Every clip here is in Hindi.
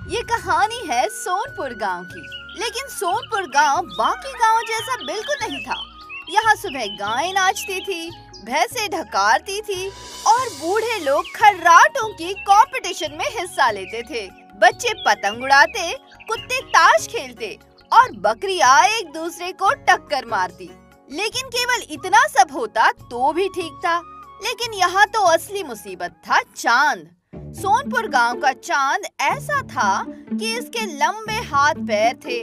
ये कहानी है सोनपुर गांव की। लेकिन सोनपुर गांव बाकी गांव जैसा बिल्कुल नहीं था। यहाँ सुबह गायें नाचती थी, भैंसें ढकारती थी और बूढ़े लोग खर्राटों की कंपटीशन में हिस्सा लेते थे। बच्चे पतंग उड़ाते, कुत्ते ताश खेलते और बकरियां एक दूसरे को टक्कर मारती। लेकिन केवल इतना सब होता तो भी ठीक था। लेकिन यहाँ तो असली मुसीबत था चांद। सोनपुर गांव का चांद ऐसा था कि इसके लंबे हाथ पैर थे,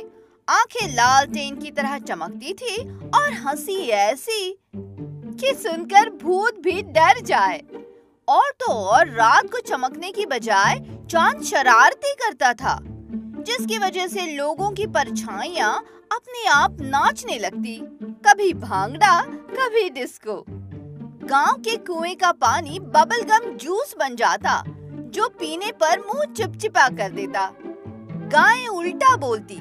आंखें लालटेन की तरह चमकती थी और हंसी ऐसी कि सुनकर भूत भी डर जाए। और तो और रात को चमकने की बजाय चांद शरारती करता था, जिसकी वजह से लोगों की परछाइयां अपने आप नाचने लगती, कभी भांगड़ा कभी डिस्को। गांव के कुएं का पानी बबल गम जूस बन जाता, जो पीने पर मुंह चिपचिपा कर देता। गायें उल्टा बोलती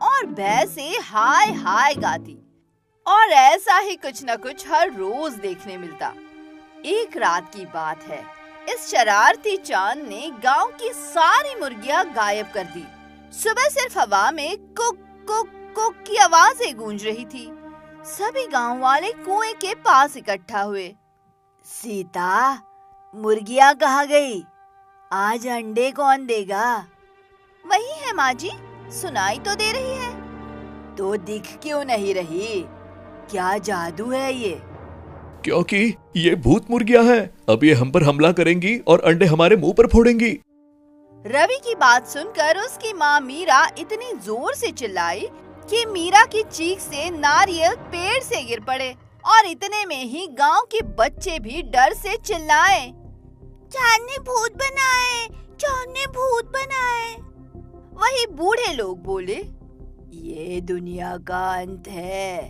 और भैंसें हाय हाय गाती। और ऐसा ही कुछ न कुछ हर रोज देखने मिलता। एक रात की बात है, इस शरारती चांद ने गांव की सारी मुर्गियां गायब कर दी। सुबह सिर्फ हवा में कुक कुक कुक की आवाजें गूंज रही थी। सभी गांव वाले कुएं के पास इकट्ठा हुए। सीता, मुर्गियां कहाँ गई? आज अंडे कौन देगा? वही है माँ जी, सुनाई तो दे रही है। तो दिख क्यों नहीं रही? क्या जादू है ये? क्योंकि ये भूत मुर्गियां हैं। अब ये हम पर हमला करेंगी और अंडे हमारे मुंह पर फोड़ेंगी। रवि की बात सुनकर उसकी माँ मीरा इतनी जोर से चिल्लाई कि मीरा की चीख से नारियल पेड़ से गिर पड़े। और इतने में ही गांव के बच्चे भी डर से चिल्लाए, चांद ने भूत बनाए, चांद ने भूत बनाए। वही बूढ़े लोग बोले, ये दुनिया का अंत है।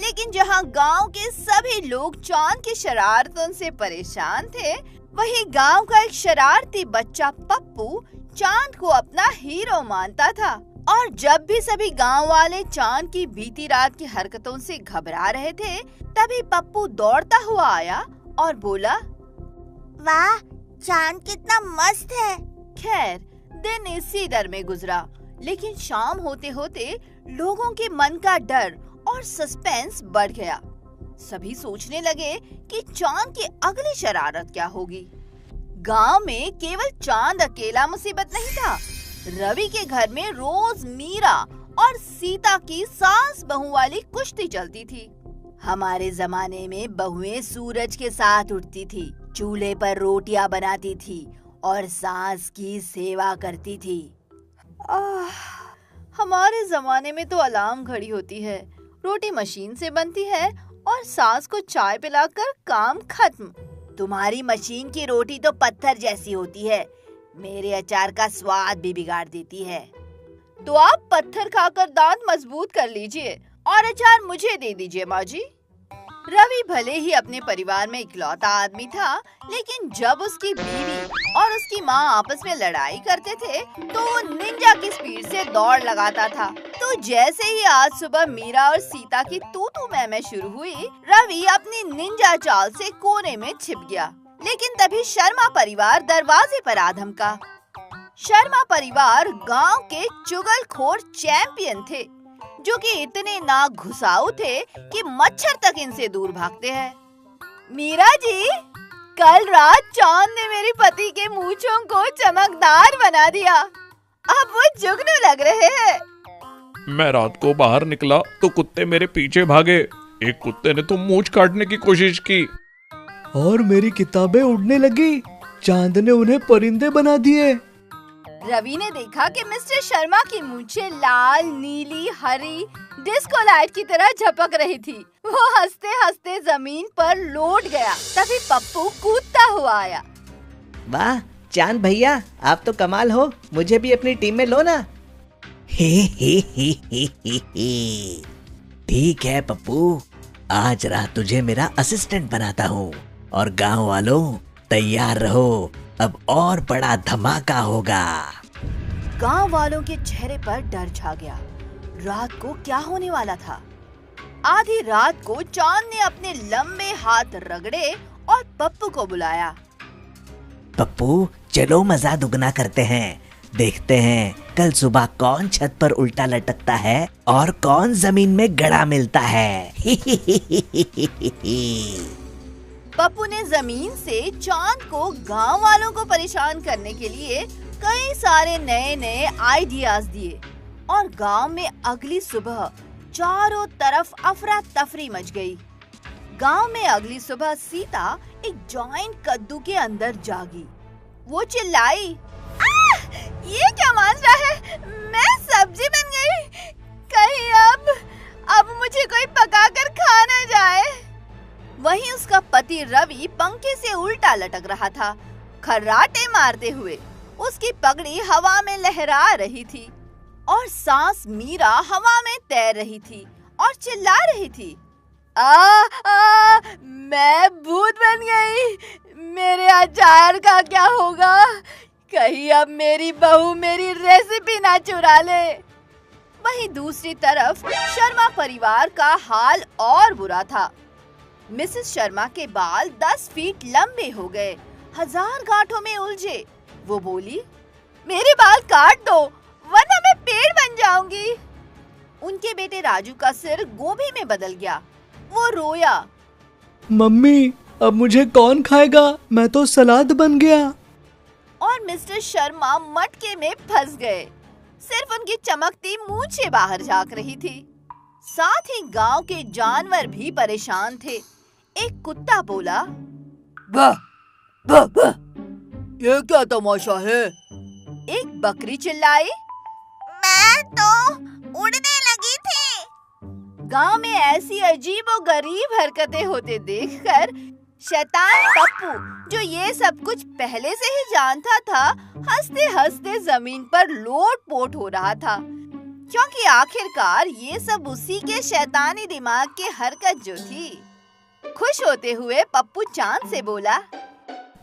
लेकिन जहां गांव के सभी लोग चांद की शरारतों से परेशान थे, वही गांव का एक शरारती बच्चा पप्पू चांद को अपना हीरो मानता था। और जब भी सभी गांव वाले चांद की बीती रात की हरकतों से घबरा रहे थे, तभी पप्पू दौड़ता हुआ आया और बोला, वाह, चांद कितना मस्त है। खैर, दिन इसी डर में गुजरा। लेकिन शाम होते होते लोगों के मन का डर और सस्पेंस बढ़ गया। सभी सोचने लगे कि चांद की अगली शरारत क्या होगी। गांव में केवल चांद अकेला मुसीबत नहीं था। रवि के घर में रोज मीरा और सीता की सास बहू वाली कुश्ती चलती थी। हमारे जमाने में बहुएं सूरज के साथ उठती थी, चूल्हे पर रोटियां बनाती थी और सास की सेवा करती थी। हमारे जमाने में तो अलार्म घड़ी होती है, रोटी मशीन से बनती है और सास को चाय पिलाकर काम खत्म। तुम्हारी मशीन की रोटी तो पत्थर जैसी होती है, मेरे अचार का स्वाद भी बिगाड़ देती है। तो आप पत्थर खाकर दांत मजबूत कर लीजिए और अचार मुझे दे दीजिए माँ जी। रवि भले ही अपने परिवार में इकलौता आदमी था, लेकिन जब उसकी बीवी और उसकी माँ आपस में लड़ाई करते थे तो वो निंजा की स्पीड से दौड़ लगाता था। तो जैसे ही आज सुबह मीरा और सीता की तू मैं शुरू हुई, रवि अपनी निंजा चाल से कोने में छिप गया। लेकिन तभी शर्मा परिवार दरवाजे पर आ धमका। शर्मा परिवार गांव के चुगलखोर चैंपियन थे, जो कि इतने नाक घुसाऊ थे कि मच्छर तक इनसे दूर भागते हैं। मीरा जी, कल रात चांद ने मेरे पति के मूंछों को चमकदार बना दिया। अब वो जुगनू लग रहे हैं। मैं रात को बाहर निकला तो कुत्ते मेरे पीछे भागे। एक कुत्ते ने तो मूंछ काटने की कोशिश की और मेरी किताबें उड़ने लगी। चांद ने उन्हें परिंदे बना दिए। रवि ने देखा कि मिस्टर शर्मा की मूंछें लाल, नीली, हरी डिस्को लाइट की तरह झपक रही थी। वो हंसते हंसते जमीन पर लौट गया। तभी पप्पू कूदता हुआ आया। वाह चांद भैया, आप तो कमाल हो, मुझे भी अपनी टीम में लो ना। हे ठीक है पप्पू, आज रात तुझे मेरा असिस्टेंट बनाता हूँ। और गांव वालों तैयार रहो, अब और बड़ा धमाका होगा। गांव वालों के चेहरे पर डर छा गया। रात को क्या होने वाला था? आधी रात को चांद ने अपने लंबे हाथ रगड़े और पप्पू को बुलाया। पप्पू चलो मजा दुगना करते हैं। देखते हैं कल सुबह कौन छत पर उल्टा लटकता है और कौन जमीन में गड़ा मिलता है। पप्पू ने जमीन से चांद को गांव वालों को परेशान करने के लिए कई सारे नए नए आइडियाज दिए और गांव में अगली सुबह चारों तरफ अफरा तफरी मच गई। गांव में अगली सुबह सीता एक जॉइंट कद्दू के अंदर जागी। वो चिल्लाई, ये क्या माजरा है? मैं सब्जी बन गई। कहीं अब मुझे कोई पकाकर खा न जाए। वहीं उसका पति रवि पंखे से उल्टा लटक रहा था, खर्राटे मारते हुए। उसकी पगड़ी हवा में लहरा रही थी और सास मीरा हवा में तैर रही थी और चिल्ला रही थी, मैं भूत बन गई। मेरे अचार का क्या होगा? कहीं अब मेरी बहू मेरी रेसिपी ना चुरा ले। वहीं दूसरी तरफ शर्मा परिवार का हाल और बुरा था। मिसेस शर्मा के बाल 10 फीट लंबे हो गए, 1000 गांठों में उलझे। वो बोली, मेरे बाल काट दो वरना मैं पेड़ बन जाऊंगी। उनके बेटे राजू का सिर गोभी में बदल गया। वो रोया, मम्मी अब मुझे कौन खाएगा? मैं तो सलाद बन गया। और मिस्टर शर्मा मटके में फंस गए। सिर्फ उनकी चमकती मूंछें बाहर झांक रही थी। साथ ही गांव के जानवर भी परेशान थे। एक कुत्ता बोला, वाह वाह वाह, ये क्या तमाशा है? एक बकरी चिल्लाई, मैं तो उड़ने लगी थी। गांव में ऐसी अजीबोगरीब हरकतें होते देखकर शैतान पप्पू, जो ये सब कुछ पहले से ही जानता था, हंसते हंसते जमीन पर लोट-पोट हो रहा था, क्योंकि आखिरकार ये सब उसी के शैतानी दिमाग की हरकत जो थी। खुश होते हुए पप्पू चांद से बोला,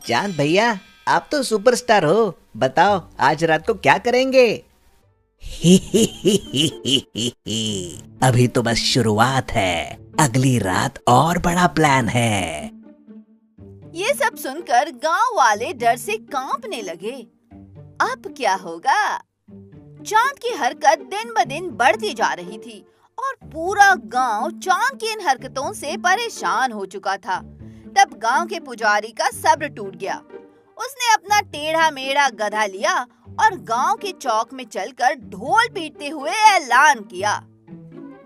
चांद भैया आप तो सुपरस्टार हो, बताओ आज रात को क्या करेंगे? अभी तो बस शुरुआत है, अगली रात और बड़ा प्लान है। ये सब सुनकर गांव वाले डर से कांपने लगे। अब क्या होगा? चांद की हरकत दिन ब दिन बढ़ती जा रही थी और पूरा गांव चांद की इन हरकतों से परेशान हो चुका था। तब गांव के पुजारी का सब्र टूट गया। उसने अपना टेढ़ा मेढ़ा गधा लिया और गांव के चौक में चलकर ढोल पीटते हुए ऐलान किया,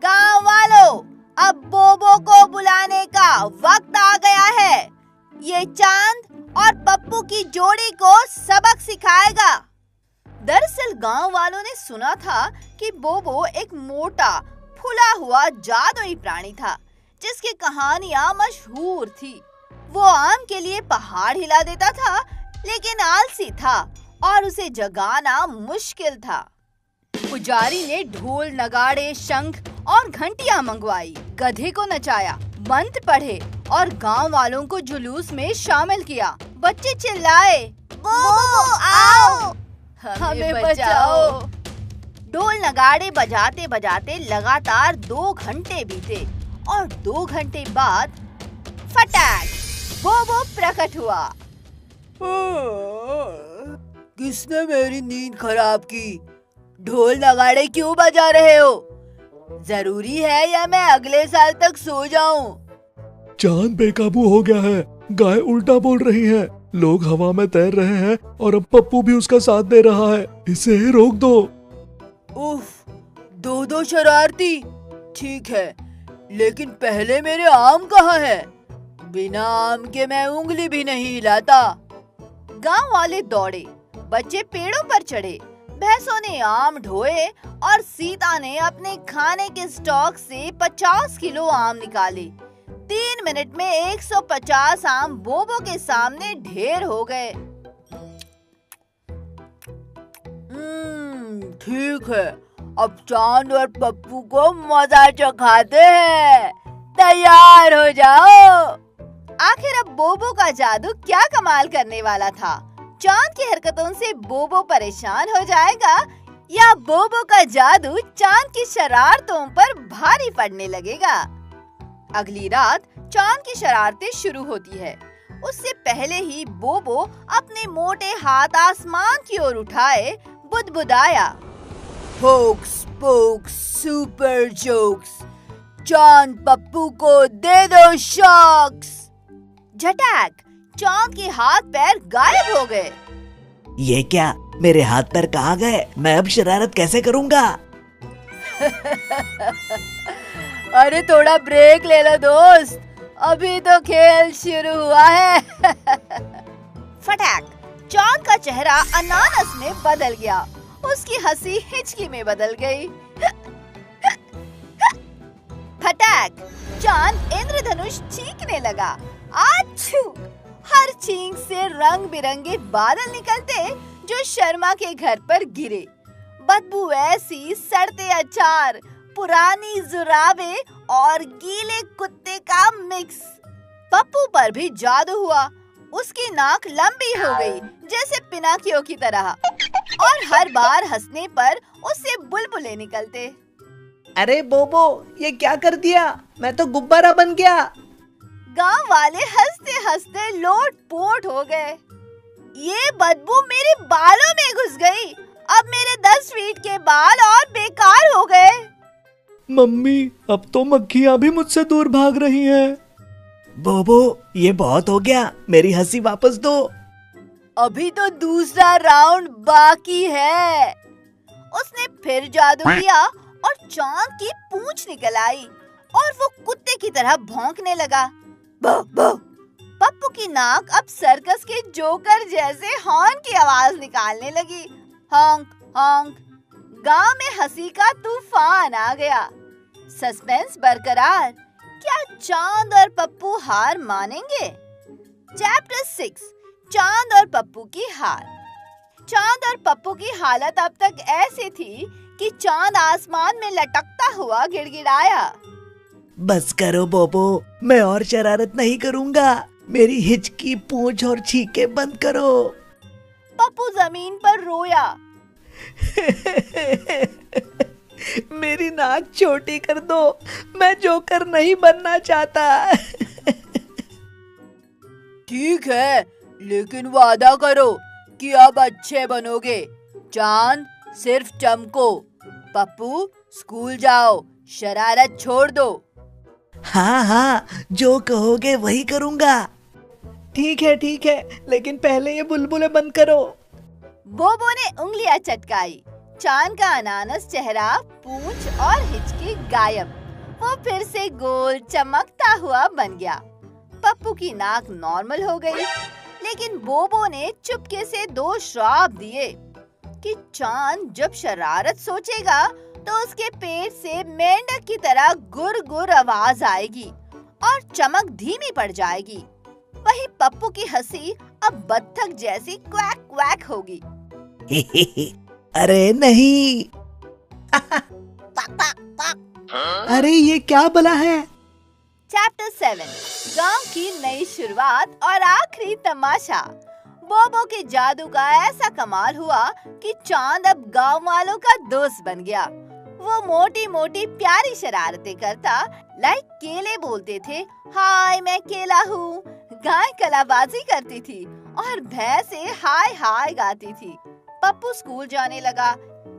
गांव वालों, अब बोबो को बुलाने का वक्त आ गया है। ये चांद और पप्पू की जोड़ी को सबक सिखाएगा। दरअसल गांव वालों ने सुना था कि बोबो एक मोटा फूला हुआ जादुई प्राणी था, जिसकी कहानियां मशहूर थी। वो आम के लिए पहाड़ हिला देता था, लेकिन आलसी था और उसे जगाना मुश्किल था। पुजारी ने ढोल, नगाड़े, शंख और घंटियां मंगवाई, गधे को नचाया, मंत्र पढ़े और गांव वालों को जुलूस में शामिल किया। बच्चे चिल्लाए, बोबो आओ, हमें बचाओ। ढोल नगाड़े बजाते बजाते लगातार 2 घंटे बीते और 2 घंटे बाद फटाक बोबो प्रकट हुआ। किसने मेरी नींद खराब की? ढोल नगाड़े क्यों बजा रहे हो? जरूरी है या मैं अगले साल तक सो जाऊं? चांद बेकाबू हो गया है, गाय उल्टा बोल रही है, लोग हवा में तैर रहे हैं और अब पप्पू भी उसका साथ दे रहा है। इसे रोक दो। उफ, दो शरारती। ठीक है, लेकिन पहले मेरे आम कहाँ है? बिना आम के मैं उंगली भी नहीं हिलाता। गांव वाले दौड़े, बच्चे पेड़ों पर चढ़े, भैंसों ने आम ढोए और सीता ने अपने खाने के स्टॉक से 50 किलो आम निकाले। 3 मिनट में 150 आम बोबो के सामने ढेर हो गए। ठीक है, अब चांद और पप्पू को मजा चखाते हैं। तैयार हो जाओ। आखिर अब बोबो का जादू क्या कमाल करने वाला था? चांद की हरकतों से बोबो परेशान हो जाएगा या बोबो का जादू चांद की शरारतों पर भारी पड़ने लगेगा? अगली रात चांद की शरारतें शुरू होती है। उससे पहले ही बोबो अपने मोटे हाथ आसमान की ओर उठाए बुदबुदाया। होक्स पोक्स सुपर जोक्स, चांद पप्पू को दे दो शॉक्स। झटाक, चांद के हाथ पैर गायब हो गए। ये क्या, मेरे हाथ पैर कहाँ गए? मैं अब शरारत कैसे करूँगा? अरे थोड़ा ब्रेक ले लो दोस्त, अभी तो खेल शुरू हुआ है। फटाक, चांद का चेहरा अनानस में बदल गया। उसकी हंसी हिचकी में बदल गई। फटाक, चांद इंद्रधनुष छींकने लगा। आछू! हर छींक से रंग बिरंगे बादल निकलते जो शर्मा के घर पर गिरे। बदबू ऐसी, सड़ते अचार, पुरानी जुराबे और गीले कुत्ते का मिक्स। पप्पू पर भी जादू हुआ। उसकी नाक लंबी हो गई जैसे पिनाकियो की तरह, और हर बार हंसने पर उससे बुलबुले निकलते। अरे बोबो, ये क्या कर दिया? मैं तो गुब्बारा बन गया। गांव वाले हंसते हंसते लोट-पोट हो गए। ये बदबू मेरे बालों में घुस गई। अब मेरे 10 फीट के बाल और बेकार हो गए। मम्मी, अब तो मक्खियाँ भी मुझसे दूर भाग रही हैं। बोबो, ये बहुत हो गया, मेरी हंसी वापस दो। अभी तो दूसरा राउंड बाकी है। उसने फिर जादू किया और चांद की पूंछ निकल आई और वो कुत्ते की तरह भौंकने लगा। बो बो। पप्पू की नाक अब सर्कस के जोकर जैसे हॉर्न की आवाज निकालने लगी। हॉन्क हॉन्क। गांव में हंसी का तूफान आ गया। सस्पेंस बरकरार। क्या चांद और पप्पू हार मानेंगे? चैप्टर 6, चांद और पप्पू की हार। चांद और पप्पू की हालत अब तक ऐसी थी कि चांद आसमान में लटकता हुआ गिड़गिड़ाया। बस करो बोबो, मैं और शरारत नहीं करूँगा। मेरी हिचकी, पूंछ और छींके बंद करो। पप्पू जमीन पर रोया। मेरी नाक छोटी कर दो, मैं जोकर नहीं बनना चाहता। ठीक है, लेकिन वादा करो कि अब अच्छे बनोगे। चांद, सिर्फ चमको। पप्पू, स्कूल जाओ, शरारत छोड़ दो। हाँ हाँ, जो कहोगे वही करूँगा। ठीक है, लेकिन पहले ये बुलबुले बंद करो। बोबो ने उंगलियां चटकाई। चांद का अनानस चेहरा, पूंछ और हिचकी गायब। वो फिर से गोल चमकता हुआ बन गया। पप्पू की नाक नॉर्मल हो गई, लेकिन बोबो ने चुपके से 2 श्राप दिए कि चांद जब शरारत सोचेगा तो उसके पेट से मेंढक की तरह गुर गुर आवाज आएगी और चमक धीमी पड़ जाएगी। वही पप्पू की हंसी अब बत्तख जैसी क्वैक क्वैक होगी। अरे नहीं। अरे ये क्या भला है? चैप्टर 7, गांव की नई शुरुआत और आखिरी तमाशा। बोबो के जादू का ऐसा कमाल हुआ कि चांद अब गांव वालों का दोस्त बन गया। वो मोटी मोटी प्यारी शरारतें करता, लाइक केले बोलते थे, हाय मैं केला हूँ। गाय कलाबाजी करती थी और भैंसे हाय हाय गाती थी। पप्पू स्कूल जाने लगा,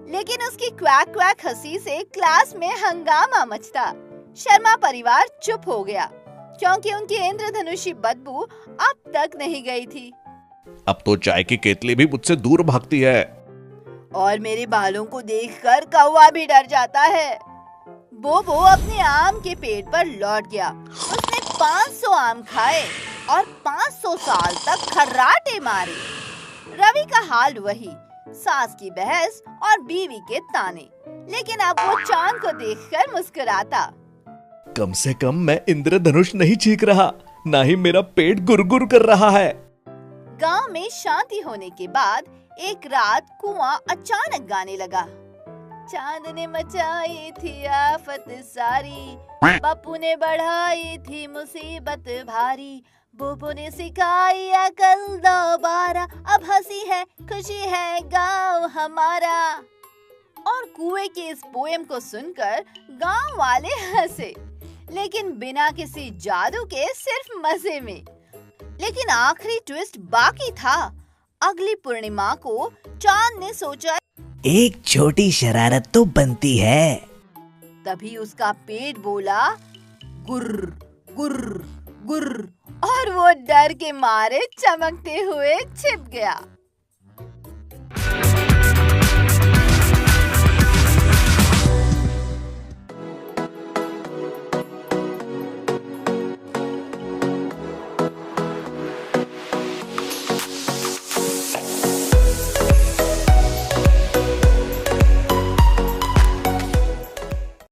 लेकिन उसकी क्वैक क्वैक हंसी से क्लास में हंगामा मचता। शर्मा परिवार चुप हो गया क्योंकि उनकी इंद्रधनुषी बदबू अब तक नहीं गई थी। अब तो चाय की केतली भी मुझसे दूर भागती है। और मेरे बालों को देखकर कौवा भी डर जाता है। बोबो अपने आम के पेड़ पर लौट गया। उसने 500 आम खाए और 500 साल तक खर्राटे मारे। रवि का हाल वही, सास की बहस और बीवी के ताने, लेकिन अब वो चांद को देखकर मुस्कुराता। कम से कम मैं इंद्रधनुष नहीं छींक रहा, ना ही मेरा पेट गुरगुर कर रहा है। गांव में शांति होने के बाद एक रात कुआं अचानक गाने लगा। चांद ने मचाई थी आफत सारी, पप्पू ने बढ़ाई थी मुसीबत भारी, बोबो ने सिखाई अकल दोबारा, अब हंसी है खुशी है गांव हमारा। और कुएं के इस पोएम को सुनकर गांव वाले हंसे, लेकिन बिना किसी जादू के, सिर्फ मजे में। लेकिन आखिरी ट्विस्ट बाकी था। अगली पूर्णिमा को चांद ने सोचा एक छोटी शरारत तो बनती है। तभी उसका पेट बोला गुर्र गुर्र गुर्र और वो डर के मारे चमकते हुए छिप गया।